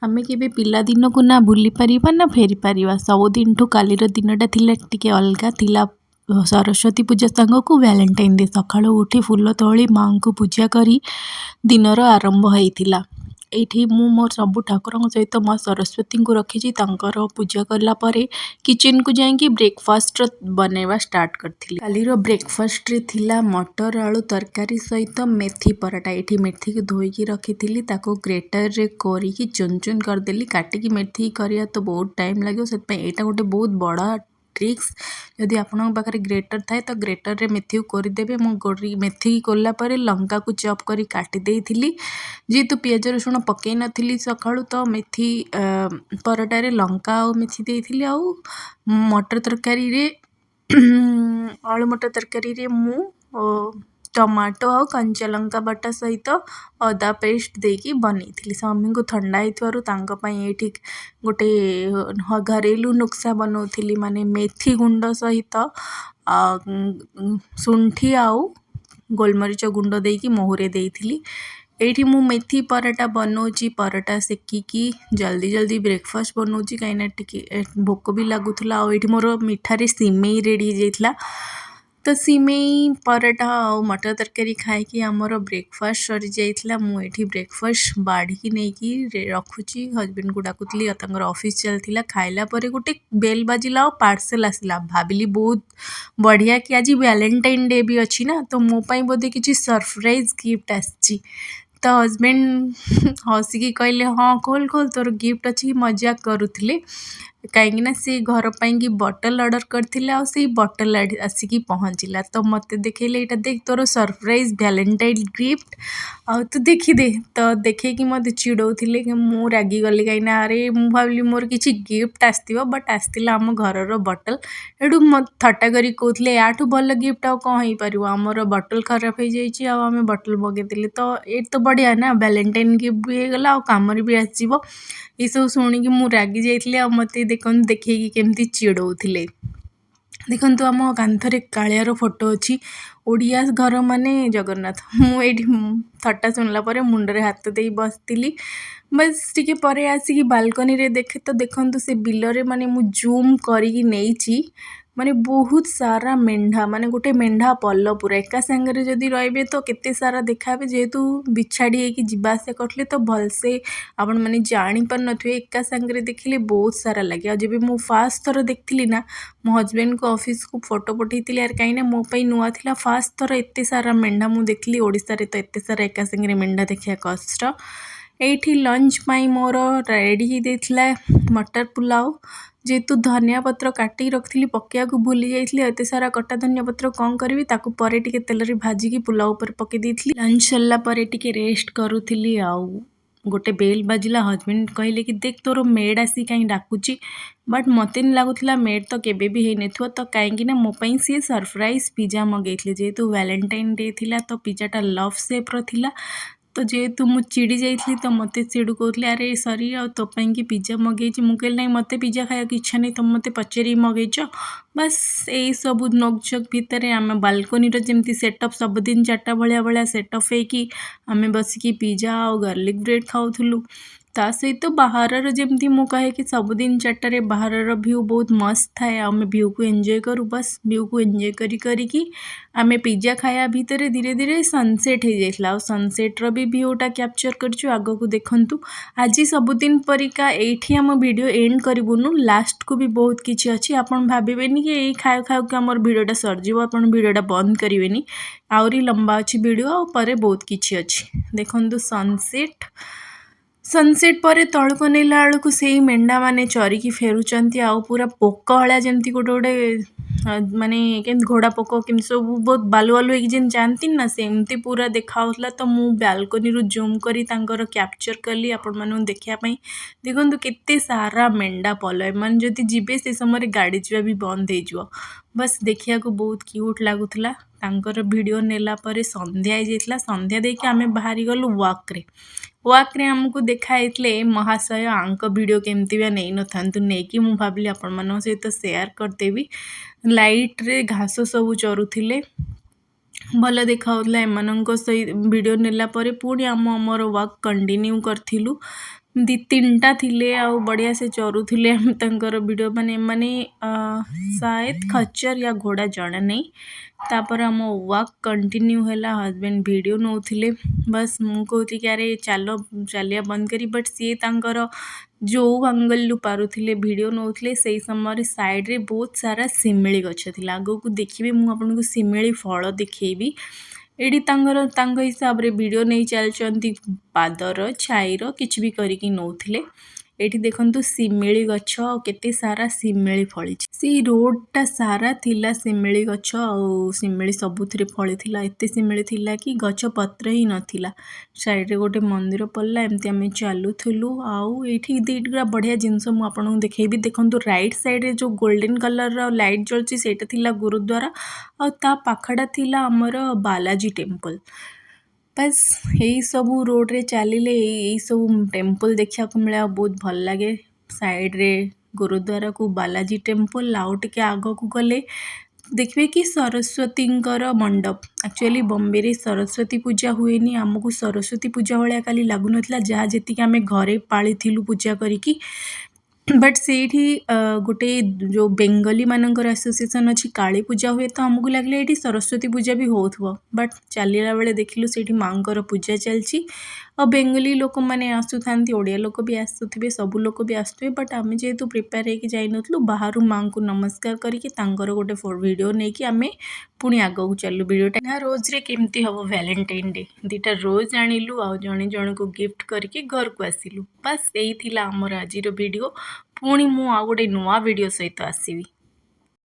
ଆମେ କେବେ ପିଲାଦିନକୁ ନା ଭୁଲି ପାରିବା ନା ଫେରି ପାରିବା। ସବୁଦିନଠୁ କାଲିର ଦିନଟା ଥିଲା ଟିକେ ଅଲଗା ଥିଲା। ସରସ୍ୱତୀ ପୂଜା ସାଙ୍ଗକୁ ଭ୍ୟାଲେଣ୍ଟାଇନ୍ ଡେ। ସକାଳୁ ଉଠି ଫୁଲ ତୋଳି ମାଆଙ୍କୁ ପୂଜା କରି ଦିନର ଆରମ୍ଭ ହେଇଥିଲା। ଏଇଠି ମୁଁ ମୋର ସବୁ ଠାକୁରଙ୍କ ସହିତ ମା ସରସ୍ୱତୀଙ୍କୁ ରଖିଛି। ତାଙ୍କର ପୂଜା କଲା ପରେ କିଚେନ୍କୁ ଯାଇକି ବ୍ରେକଫାଷ୍ଟ ବନେଇବା ଷ୍ଟାର୍ଟ କରିଥିଲି। କାଲିର ବ୍ରେକଫାଷ୍ଟରେ ଥିଲା ମଟର ଆଳୁ ତରକାରୀ ସହିତ ମେଥି ପରଟା। ଏଇଠି ମେଥିକୁ ଧୋଇକି ରଖିଥିଲି, ତାକୁ ଗ୍ରେଟରରେ କରିକି ଚୁନ ଚୁନ କରିଦେଲି। କାଟିକି ମେଥି କରିବା ତ ବହୁତ ଟାଇମ୍ ଲାଗିବ, ସେଥିପାଇଁ ଏଇଟା ଗୋଟେ ବହୁତ ବଡ଼ ଟ୍ରିକ୍ସ। ଯଦି ଆପଣଙ୍କ ପାଖରେ ଗ୍ରେଟର ଥାଏ ତ ଗ୍ରେଟରରେ ମେଥିକୁ କରିଦେବେ। ମୁଁ ମେଥିକି କଲା ପରେ ଲଙ୍କାକୁ ଚପ୍ କରି କାଟି ଦେଇଥିଲି। ଯେହେତୁ ପିଆଜ ରସୁଣ ପକାଇ ନଥିଲି ସକାଳୁ, ତ ମେଥି ପରଟାରେ ଲଙ୍କା ଆଉ ମେଥି ଦେଇଥିଲି। ଆଉ ମଟର ତରକାରୀରେ ଆଳୁ ମଟର ତରକାରୀରେ ମୁଁ ଟମାଟୋ ଆଉ କଞ୍ଚା ଲଙ୍କା ବଟା ସହିତ ଅଦା ପେଷ୍ଟ ଦେଇକି ବନେଇଥିଲି। ସ୍ୱାମୀଙ୍କୁ ଥଣ୍ଡା ହେଇଥିବାରୁ ତାଙ୍କ ପାଇଁ ଏଇଠି ଗୋଟେ ଘରେଲୁ ନୁକ୍ସା ବନାଉଥିଲି, ମାନେ ମେଥି ଗୁଣ୍ଡ ସହିତ ଶୁଣ୍ଠି ଆଉ ଗୋଲମରିଚ ଗୁଣ୍ଡ ଦେଇକି ମହୁରେ ଦେଇଥିଲି। ଏଇଠି ମୁଁ ମେଥି ପରଟା ବନାଉଛି। ପରଟା ସେକିକି ଜଲ୍ଦି ଜଲ୍ଦି ବ୍ରେକଫାଷ୍ଟ ବନାଉଛି, କାହିଁକିନା ଟିକେ ଭୋକ ବି ଲାଗୁଥିଲା। ଆଉ ଏଇଠି ମୋର ମିଠାରେ ସିମେଇ ରେଡ଼ି ହେଇଯାଇଥିଲା। ତ ସିମେଇ ପରଟା ଆଉ ମଟର ତରକାରୀ ଖାଇକି ଆମର ବ୍ରେକଫାଷ୍ଟ ସରିଯାଇଥିଲା। ମୁଁ ଏଇଠି ବ୍ରେକଫାଷ୍ଟ ବାଢ଼ିକି ନେଇକି ରଖୁଛି। ହଜବେଣ୍ଡକୁ ଡାକୁଥିଲି, ତାଙ୍କର ଅଫିସ୍ ଚାଲିଥିଲା। ଖାଇଲା ପରେ ଗୋଟେ ବେଲ୍ ବାଜିଲା ଆଉ ପାର୍ସଲ୍ ଆସିଲା। ଭାବିଲି ବହୁତ ବଢ଼ିଆ କି ଆଜି ଭ୍ୟାଲେଣ୍ଟାଇନ୍ ଡେ ବି ଅଛି ନା, ତ ମୋ ପାଇଁ ବୋଧେ କିଛି ସରପ୍ରାଇଜ୍ ଗିଫ୍ଟ ଆସିଛି। ତ ହଜବେଣ୍ଡ ହସିକି କହିଲେ, ହଁ ଖୋଲ ଖୋଲ, ତୋର ଗିଫ୍ଟ ଅଛି। ମଜାକ କରୁଥିଲେ, କାହିଁକିନା ସେ ଘର ପାଇଁକି ବଟଲ୍ ଅର୍ଡ଼ର କରିଥିଲେ ଆଉ ସେଇ ବଟଲ୍ ଆସିକି ପହଞ୍ଚିଲା। ତ ମୋତେ ଦେଖେଇଲେ, ଏଇଟା ଦେଖ ତୋର ସରପ୍ରାଇଜ୍ ଭ୍ୟାଲେଣ୍ଟାଇନ୍ ଗିଫ୍ଟ, ଆଉ ତୁ ଦେଖିଦେ। ତ ଦେଖେଇକି ମୋତେ ଚିଡ଼ଉଥିଲେ କି ମୁଁ ରାଗିଗଲି, କାହିଁକିନା ଆରେ ମୁଁ ଭାବିଲି ମୋର କିଛି ଗିଫ୍ଟ ଆସିଥିବ, ବଟ୍ ଆସିଥିଲା ଆମ ଘରର ବଟଲ୍। ଏଠୁ ଥଟ୍ଟା କରି କହୁଥିଲେ, ୟାଠୁ ଭଲ ଗିଫ୍ଟ ଆଉ କ'ଣ ହେଇପାରିବ, ଆମର ବଟଲ୍ ଖରାପ ହେଇଯାଇଛି ଆଉ ଆମେ ବଟଲ୍ ମଗେଇଦେଲେ। ତ ଏଇଟା ତ ବଢ଼ିଆ ନା, ଭ୍ୟାଲେଣ୍ଟାଇନ୍ ଗିଫ୍ଟ ବି ହେଇଗଲା ଆଉ କାମରେ ବି ଆସିବ। ଏସବୁ ଶୁଣିକି ମୁଁ ରାଗି ଯାଇଥିଲି। ଆଉ ମୋତେ ଦେଖନ୍ତୁ ଦେଖେଇକି କେମିତି ଚିଡ଼ଉଥିଲେ। ଦେଖନ୍ତୁ ଆମ କାନ୍ଥରେ କାଳିଆର ଫଟୋ ଅଛି। ଓଡ଼ିଆ ଘର ମାନେ ଜଗନ୍ନାଥ। ମୁଁ ଏଇଠି ଥଟ୍ଟା ଶୁଣିଲା ପରେ ମୁଣ୍ଡରେ ହାତ ଦେଇ ବସିଥିଲି। ବାସ୍ ଟିକେ ପରେ ଆସିକି ବାଲକନିରେ ଦେଖେ ତ ଦେଖନ୍ତୁ ସେ ବିଲରେ, ମାନେ ମୁଁ ଜୁମ୍ କରିକି ନେଇଛି, ମାନେ ବହୁତ ସାରା ମେଣ୍ଢା, ମାନେ ଗୋଟେ ମେଣ୍ଢା ପଲ ପୁରା ଏକା ସାଙ୍ଗରେ ଯଦି ରହିବେ ତ କେତେ ସାରା ଦେଖାହେବେ। ଯେହେତୁ ବିଛାଡ଼ି ହେଇକି ଯିବା ଆସିବା କରିଥିଲେ ତ ଭଲସେ ଆପଣମାନେ ଜାଣିପାରୁନଥିବେ, ଏକା ସାଙ୍ଗରେ ଦେଖିଲେ ବହୁତ ସାରା ଲାଗେ। ଆଉ ଯେବେ ମୁଁ ଫାଷ୍ଟ ଥର ଦେଖିଥିଲି ନା, ମୋ ହଜବେଣ୍ଡଙ୍କ ଅଫିସ୍କୁ ଫଟୋ ପଠାଇଥିଲି, ଆର୍ କାହିଁକିନା ମୋ ପାଇଁ ନୂଆ ଥିଲା। ଫାଷ୍ଟ ଥର ଏତେ ସାରା ମେଣ୍ଢା ମୁଁ ଦେଖିଲି। ଓଡ଼ିଶାରେ ତ ଏତେ ସାରା ଏକା ସାଙ୍ଗରେ ମେଣ୍ଢା ଦେଖିବା କଷ୍ଟ। ଏଇଠି ଲଞ୍ଚ ପାଇଁ ମୋର ରେଡ଼ି ହେଇଯାଇଥିଲା ମଟର ପୁଲାଉ। ଯେହେତୁ ଧନିଆ ପତ୍ର କାଟିକି ରଖିଥିଲି, ପକାଇବାକୁ ଭୁଲି ଯାଇଥିଲି। ଏତେ ସାରା କଟା ଧନିଆ ପତ୍ର କ'ଣ କରିବି, ତାକୁ ପରେ ଟିକେ ତେଲରେ ଭାଜିକି ପୁଲାଉ ଉପରେ ପକାଇ ଦେଇଥିଲି। ଲଞ୍ଚ ସରିଲା ପରେ ଟିକେ ରେଷ୍ଟ କରୁଥିଲି, ଆଉ ଗୋଟେ ବେଲ୍ ବାଜିଲା। ହଜବେଣ୍ଡ କହିଲେ କି ଦେଖ ତୋର ମେଡ଼୍ ଆସି କାହିଁ ଡାକୁଛି, ବଟ୍ ମୋତେ ଲାଗୁଥିଲା ମେଡ଼୍ ତ କେବେ ବି ହେଇନଥିବ। ତ କାହିଁକିନା ମୋ ପାଇଁ ସିଏ ସରପ୍ରାଇଜ୍ ପିଜା ମଗାଇଥିଲେ। ଯେହେତୁ ଭ୍ୟାଲେଣ୍ଟାଇନ୍ ଡେ ଥିଲା ତ ପିଜାଟା ଲଭ୍ ସେପ୍ର ଥିଲା। ତ ଯେହେତୁ ମୁଁ ଚିଡ଼ି ଯାଇଥିଲି, ତ ମୋତେ ସେଠୁ କହୁଥିଲେ, ଆରେ ସରି, ଆଉ ତୋ ପାଇଁକି ପିଜା ମଗାଇଛି। ମୁଁ କହିଲି ନାହିଁ, ମୋତେ ପିଜା ଖାଇବାକୁ ଇଚ୍ଛା ନାହିଁ, ତମେ ମୋତେ ପଚାରିକି ମଗାଇଛ। ବାସ୍ ଏଇସବୁ ନୋକଝୋକ ଭିତରେ ଆମେ ବାଲକନିର ଯେମିତି ସେଟଅପ୍ ସବୁଦିନ 4ଟା ଭଳିଆ ସେଟଅପ୍ ହେଇକି ଆମେ ବସିକି ପିଜା ଆଉ ଗାର୍ଲିକ୍ ବ୍ରେଡ଼୍ ଖାଉଥିଲୁ। ତା ସହିତ ବାହାରର, ଯେମିତି ମୁଁ କହେ କି ସବୁଦିନ 4ଟାରେ ବାହାରର ଭ୍ୟୁ ବହୁତ ମସ୍ତ ଥାଏ, ଆମେ ଭ୍ୟୁକୁ ଏନ୍ଜୟ କରୁ। ବାସ୍ ଭ୍ୟୁକୁ ଏନ୍ଜୟ କରିକି ଆମେ ପିଜା ଖାଇବା ଭିତରେ ଧୀରେ ଧୀରେ ସନସେଟ୍ ହେଇଯାଇଥିଲା। ଆଉ ସନସେଟ୍ର ବି ଭ୍ୟୁଟା କ୍ୟାପଚର୍ କରିଛୁ। ଆଗକୁ ଦେଖନ୍ତୁ। ଆଜି ସବୁଦିନ ପରିକା ଏଇଠି ଆମ ଭିଡ଼ିଓ ଏଣ୍ଡ କରିବୁନୁ, ଲାଷ୍ଟକୁ ବି ବହୁତ କିଛି ଅଛି। ଆପଣ ଭାବିବେନି କି ଏଇ ଖାଉକୁ ଆମର ଭିଡ଼ିଓଟା ସରିଯିବ, ଆପଣ ଭିଡ଼ିଓଟା ବନ୍ଦ କରିବେନି। ଆହୁରି ଲମ୍ବା ଅଛି ଭିଡ଼ିଓ, ଆଉ ପରେ ବହୁତ କିଛି ଅଛି। ଦେଖନ୍ତୁ ସନସେଟ୍ ପରେ ତଳକୁ ନେଲା ବେଳକୁ ସେଇ ମେଣ୍ଢାମାନେ ଚରିକି ଫେରୁଛନ୍ତି। ଆଉ ପୁରା ପୋକ ଭଳିଆ, ଯେମିତି ଗୋଟେ ମାନେ କେମିତି ଘୋଡ଼ା ପୋକ କେମିତି ସବୁ ବହୁତ ବାଲୁ ହେଇକି ଯେମିତି ଯାଆନ୍ତିନି ନା, ସେମିତି ପୁରା ଦେଖାହେଉଥିଲା। ତ ମୁଁ ବାଲକନିରୁ ଜୁମ୍ କରି ତାଙ୍କର କ୍ୟାପଚର୍ କଲି ଆପଣମାନଙ୍କୁ ଦେଖିବା ପାଇଁ। ଦେଖନ୍ତୁ କେତେ ସାରା ମେଣ୍ଢା ପଲ। ଏମାନେ ଯଦି ଯିବେ ସେ ସମୟରେ ଗାଡ଼ି ଯିବା ବି ବନ୍ଦ ହେଇଯିବ। ବାସ୍ ଦେଖିବାକୁ ବହୁତ କ୍ୟୁଟ୍ ଲାଗୁଥିଲା। ତାଙ୍କର ଭିଡ଼ିଓ ନେଲା ପରେ ସନ୍ଧ୍ୟା ହେଇଯାଇଥିଲା। ସନ୍ଧ୍ୟା ଦେଇକି ଆମେ ବାହାରିଗଲୁ ୱାକ୍ରେ ଆମକୁ ଦେଖା ହେଇଥିଲେ ଏ ମହାଶୟ। ଆଙ୍କ ଭିଡ଼ିଓ କେମିତି ବା ନେଇନଥାନ୍ତୁ, ନେଇକି ମୁଁ ଭାବିଲି ଆପଣମାନଙ୍କ ସହିତ ସେୟାର କରିଦେବି। ଲାଇଟ୍ରେ ଘାସ ସବୁ ଚରୁଥିଲେ, ଭଲ ଦେଖାହେଉଥିଲା। ଏମାନଙ୍କ ସହିତ ଭିଡ଼ିଓ ନେଲା ପରେ ପୁଣି ଆମର ୱାକ୍ କଣ୍ଟିନ୍ୟୁ କରିଥିଲୁ। ଦି ତିନିଟା ଥିଲେ ଆଉ ବଢ଼ିଆ ସେ ଚରୁଥିଲେ ଆମେ ତାଙ୍କର ଭିଡ଼ିଓ ମାନେ ସାୟଦ ଖଚ୍ଚର ୟା ଘୋଡ଼ା ଜଣା ନାହିଁ। ତାପରେ ଆମ ୱାକ୍ କଣ୍ଟିନ୍ୟୁ ହେଲା, ହଜବେଣ୍ଡ ଭିଡ଼ିଓ ନେଉଥିଲେ। ବାସ୍ ମୁଁ କହୁଛି କି ଆରେ ଚାଲ ଚାଲିବା ବନ୍ଦ କରି, ବଟ୍ ସିଏ ତାଙ୍କର ଯେଉଁ ଆଙ୍ଗଲରୁ ପାରୁଥିଲେ ଭିଡ଼ିଓ ନେଉଥିଲେ। ସେଇ ସମୟରେ ସାଇଡ଼ରେ ବହୁତ ସାରା ଶିମିଳି ଗଛ ଥିଲା। ଆଗକୁ ଦେଖିବେ ମୁଁ ଆପଣଙ୍କୁ ଶିମିଳି ଫଳ ଦେଖେଇବି। ଏଠି ତାଙ୍କ ହିସାବରେ ଭିଡ଼ିଓ ନେଇ ଚାଲିଛନ୍ତି, ପାଦର ଛାଇର କିଛି ବି କରିକି ନେଉଥିଲେ। ଏଠି ଦେଖନ୍ତୁ ଶିମିଳି ଗଛ ଆଉ କେତେ ସାରା ଶିମିଳି ଫଳିଛି। ସେଇ ରୋଡ଼ଟା ସାରା ଥିଲା ଶିମିଳି ଗଛ ଆଉ ଶିମିଳି ସବୁଥିରେ ଫଳିଥିଲା। ଏତେ ଶିମିଳି ଥିଲା କି ଗଛ ପତ୍ର ହିଁ ନଥିଲା। ସାଇଡ଼ରେ ଗୋଟେ ମନ୍ଦିର ପଡ଼ିଲା, ଏମିତି ଆମେ ଚାଲୁଥିଲୁ। ଆଉ ଏଇଠି ଦୁଇଟା ବଢ଼ିଆ ଜିନିଷ ମୁଁ ଆପଣଙ୍କୁ ଦେଖେଇବି। ଦେଖନ୍ତୁ ରାଇଟ୍ ସାଇଡ଼ରେ ଯେଉଁ ଗୋଲ୍ଡେନ୍ କଲର୍ର ଲାଇଟ୍ ଜଳୁଛି ସେଇଟା ଥିଲା ଗୁରୁଦ୍ୱାର, ଆଉ ତା ପାଖଟା ଥିଲା ଆମର ବାଲାଜୀ ଟେମ୍ପଲ୍। ବାସ୍ ଏଇସବୁ ରୋଡ଼ରେ ଚାଲିଲେ ଏଇସବୁ ଟେମ୍ପଲ୍ ଦେଖିବାକୁ ମିଳେ ଆଉ ବହୁତ ଭଲ ଲାଗେ। ସାଇଡ଼ରେ ଗୁରୁଦ୍ୱାରକୁ ବାଲାଜୀ ଟେମ୍ପଲ୍, ଆଉ ଟିକେ ଆଗକୁ ଗଲେ ଦେଖିବେ କି ସରସ୍ୱତୀଙ୍କର ମଣ୍ଡପ। ଆକ୍ଚୁଆଲି ବମ୍ବେରେ ସରସ୍ୱତୀ ପୂଜା ହୁଏନି। ଆମକୁ ସରସ୍ୱତୀ ପୂଜା ଭଳିଆ କାଲି ଲାଗୁନଥିଲା, ଯାହା ଯେତିକି ଆମେ ଘରେ ପାଳିଥିଲୁ ପୂଜା କରିକି। ବଟ୍ ସେଇଠି ଗୋଟେ ଯେଉଁ ବେଙ୍ଗଲୀମାନଙ୍କର ଆସୋସିଏସନ୍ ଅଛି, କାଳୀ ପୂଜା ହୁଏ, ତ ଆମକୁ ଲାଗିଲା ଏଇଠି ସରସ୍ୱତୀ ପୂଜା ବି ହେଉଥିବ। ବଟ୍ ଚାଲିଲା ବେଳେ ଦେଖିଲୁ ସେଇଠି ମାଆଙ୍କର ପୂଜା ଚାଲିଛି। ଆଉ ବେଙ୍ଗଲୀ ଲୋକମାନେ ଆସୁଥାନ୍ତି, ଓଡ଼ିଆ ଲୋକ ବି ଆସୁଥିବେ, ସବୁ ଲୋକ ବି ଆସୁଥିବେ। ବଟ୍ ଆମେ ଯେହେତୁ ପ୍ରିପେୟାର ହେଇକି ଯାଇନଥିଲୁ, ବାହାରୁ ମାଆଙ୍କୁ ନମସ୍କାର କରିକି ତାଙ୍କର ଗୋଟେ ଭିଡ଼ିଓ ନେଇକି ଆମେ ପୁଣି ଆଗକୁ ଚାଲିଲୁ। ଭିଡ଼ିଓଟା ନା ରୋଜ୍ରେ କେମିତି ହେବ ଭ୍ୟାଲେଣ୍ଟାଇନ୍ ଡେ, ଦୁଇଟା ରୋଜ୍ ଆଣିଲୁ ଆଉ ଜଣେ ଜଣଙ୍କୁ ଗିଫ୍ଟ କରିକି ଘରକୁ ଆସିଲୁ। ବାସ୍ ଏଇ ଥିଲା ଆମର ଆଜିର ଭିଡ଼ିଓ। ପୁଣି ମୁଁ ଆଉ ଗୋଟେ ନୂଆ ଭିଡ଼ିଓ ସହିତ ଆସିବି।